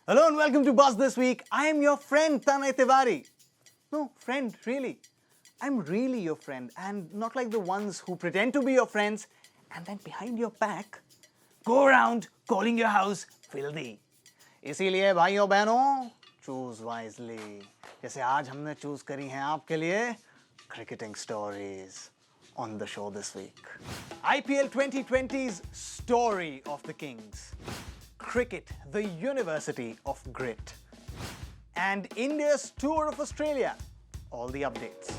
Hello and welcome to Buzz This Week. I am your friend Tanay Tiwari. No, friend, really. I'm really your friend and not like the ones who pretend to be your friends and then behind your back go around calling your house filthy. इसीलिए भाइयों बहनों choose wisely. जैसे आज हमने choose करी हैं आपके लिए cricketing stories on the show this week. IPL 2020's story of the Kings. Cricket, the University of Grit. And India's tour of Australia. All the updates.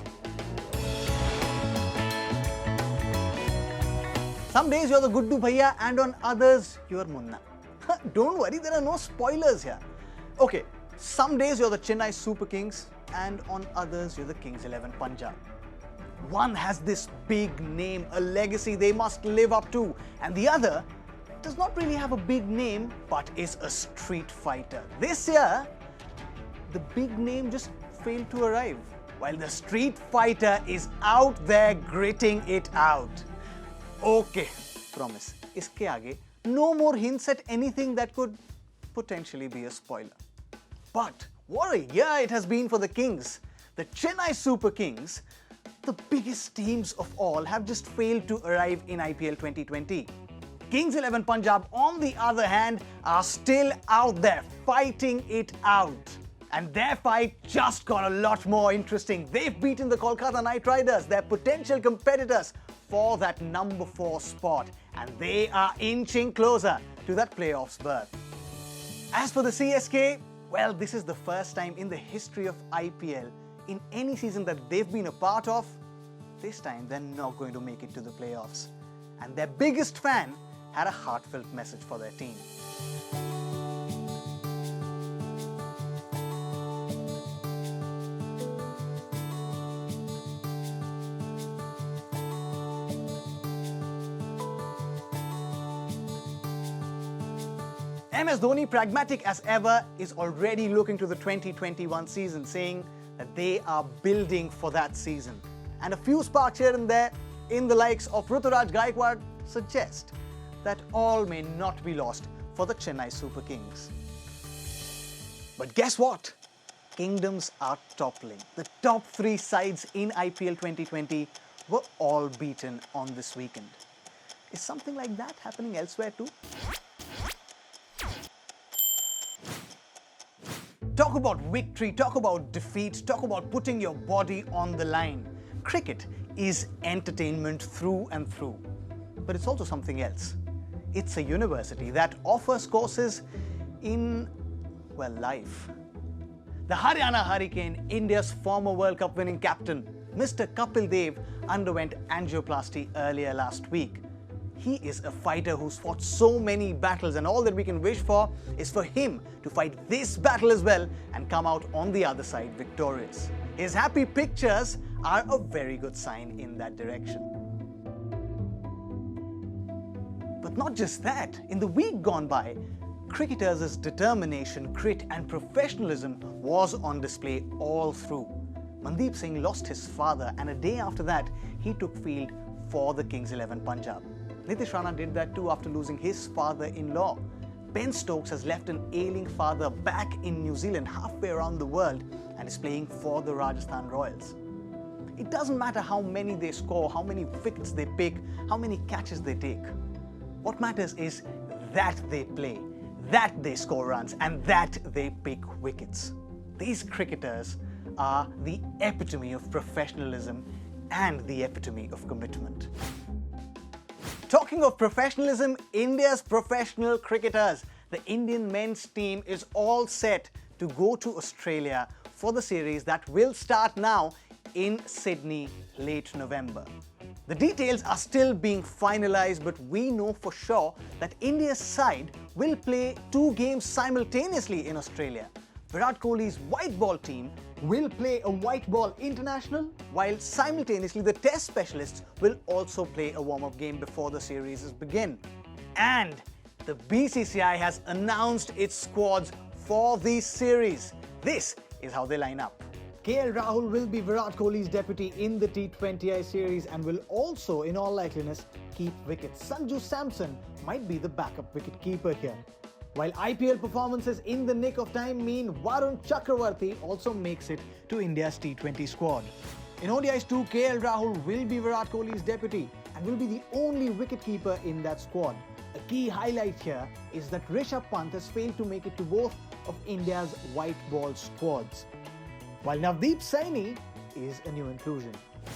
Some days you're the Guddu Bhaiya and on others you're Munna. Don't worry, there are no spoilers here. Okay, some days you're the Chennai Super Kings and on others you're the Kings 11 Punjab. One has this big name, a legacy they must live up to, and the other does not really have a big name but is a street fighter. This year, the big name just failed to arrive, while the street fighter is out there gritting it out. Okay, promise. Iske aage, no more hints at anything that could potentially be a spoiler. But what a year it has been for the Kings. The Chennai Super Kings, the biggest teams of all, have just failed to arrive in IPL 2020. Kings 11 Punjab, on the other hand, are still out there fighting it out. And their fight just got a lot more interesting. They've beaten the Kolkata Knight Riders, their potential competitors, for that number 4 spot. And they are inching closer to that playoffs berth. As for the CSK, well, this is the first time in the history of IPL, in any season that they've been a part of, this time they're not going to make it to the playoffs. And their biggest fan had a heartfelt message for their team. MS Dhoni, pragmatic as ever, is already looking to the 2021 season, saying that they are building for that season. And a few sparks here and there in the likes of Ruturaj Gaikwad suggest that all may not be lost for the Chennai Super Kings. But guess what? Kingdoms are toppling. The top 3 sides in IPL 2020 were all beaten on this weekend. Is something like that happening elsewhere too? Talk about victory, talk about defeat, talk about putting your body on the line. Cricket is entertainment through and through. But it's also something else. It's a university that offers courses in, well, life. The Haryana Hurricane, India's former World Cup winning captain, Mr. Kapil Dev, underwent angioplasty earlier last week. He is a fighter who's fought so many battles, and all that we can wish for is for him to fight this battle as well and come out on the other side victorious. His happy pictures are a very good sign in that direction. But not just that, in the week gone by, cricketers' determination, grit and professionalism was on display all through. Mandeep Singh lost his father, and a day after that, he took field for the Kings 11 Punjab. Nitish Rana did that too after losing his father-in-law. Ben Stokes has left an ailing father back in New Zealand halfway around the world and is playing for the Rajasthan Royals. It doesn't matter how many they score, how many wickets they pick, how many catches they take. What matters is that they play, that they score runs, and that they pick wickets. These cricketers are the epitome of professionalism and the epitome of commitment. Talking of professionalism, India's professional cricketers, the Indian men's team is all set to go to Australia for the series that will start now in Sydney late November. The details are still being finalized, but we know for sure that India's side will play 2 games simultaneously in Australia. Virat Kohli's white ball team will play a white ball international, while simultaneously the test specialists will also play a warm-up game before the series begin. And the BCCI has announced its squads for these series. This is how they line up. Rahul will be Virat Kohli's deputy in the T20I series and will also, in all likeliness, keep wickets. Sanju Samson might be the backup wicketkeeper here. While IPL performances in the nick of time mean Varun Chakravarti also makes it to India's T20 squad. In ODIs too, Rahul will be Virat Kohli's deputy and will be the only wicketkeeper in that squad. A key highlight here is that Rishabh Pant has failed to make it to both of India's white ball squads, while Navdeep Saini is a new inclusion.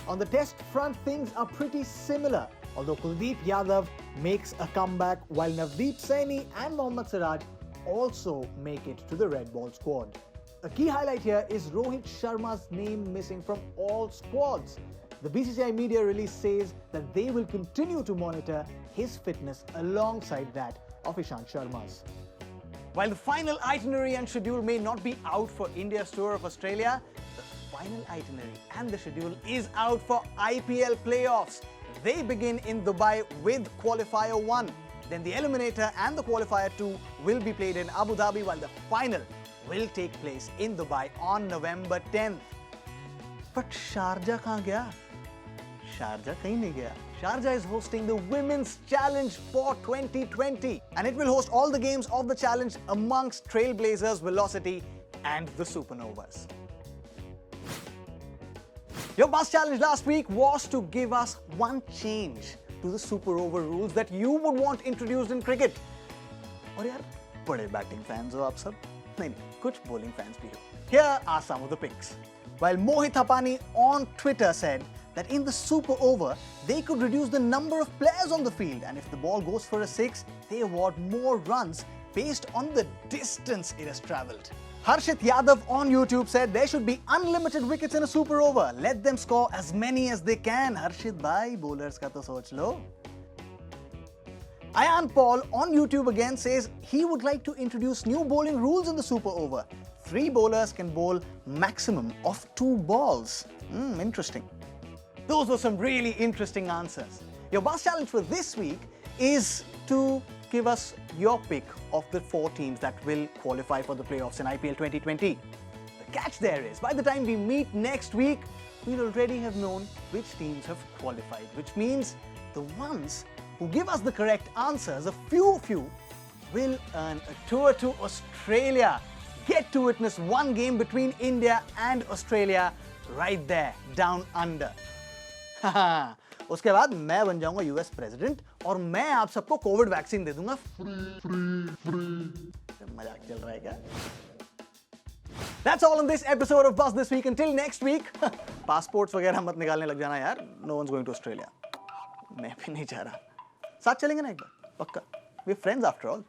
On the test front, things are pretty similar, although Kuldeep Yadav makes a comeback while Navdeep Saini and Mohammad Siraj also make it to the red ball squad. A key highlight here is Rohit Sharma's name missing from all squads. The BCCI media release says that they will continue to monitor his fitness alongside that of Ishant Sharma's. While the final itinerary and schedule may not be out for India's tour of Australia, the final itinerary and the schedule is out for IPL Playoffs. They begin in Dubai with Qualifier 1. Then the Eliminator and the Qualifier 2 will be played in Abu Dhabi, while the final will take place in Dubai on November 10th. But Sharjah kahan gaya? Sharjah kahin nahi gaya. Sharjah is hosting the Women's Challenge for 2020, and it will host all the games of the challenge amongst Trailblazers, Velocity and the Supernovas. Your Buzz Challenge last week was to give us one change to the Super Over rules that you would want introduced in cricket. और यार बड़े batting fans हो आप सब? नहीं, कुछ bowling fans भी हो. Here are some of the picks. While Mohit Hapani on Twitter said that in the Super Over, they could reduce the number of players on the field, and if the ball goes for a 6, they award more runs based on the distance it has travelled. Harshit Yadav on YouTube said there should be unlimited wickets in a Super Over. Let them score as many as they can. Harshit bhai, bowlers ka to soch lo. Ayan Paul on YouTube again says he would like to introduce new bowling rules in the Super Over. 3 bowlers can bowl maximum of 2 balls. Interesting. Those were some really interesting answers. Your Buzz Challenge for this week is to give us your pick of the 4 teams that will qualify for the playoffs in IPL 2020. The catch there is, by the time we meet next week, we'll already have known which teams have qualified, which means the ones who give us the correct answers, a few, will earn a tour to Australia. Get to witness one game between India and Australia right there, down under. उसके बाद मैं बन जाऊंगा US president और मैं आप सबको Covid vaccine दे दूंगा फ्री. मजाक चल रहा है क्या? That's all in this episode of Buzz This Week. Until next week, passports वगैरह मत निकालने लग जाना यार. No one's going to Australia. मैं भी नहीं जा रहा. साथ चलेंगे ना एक बार? पक्का. We're friends after all.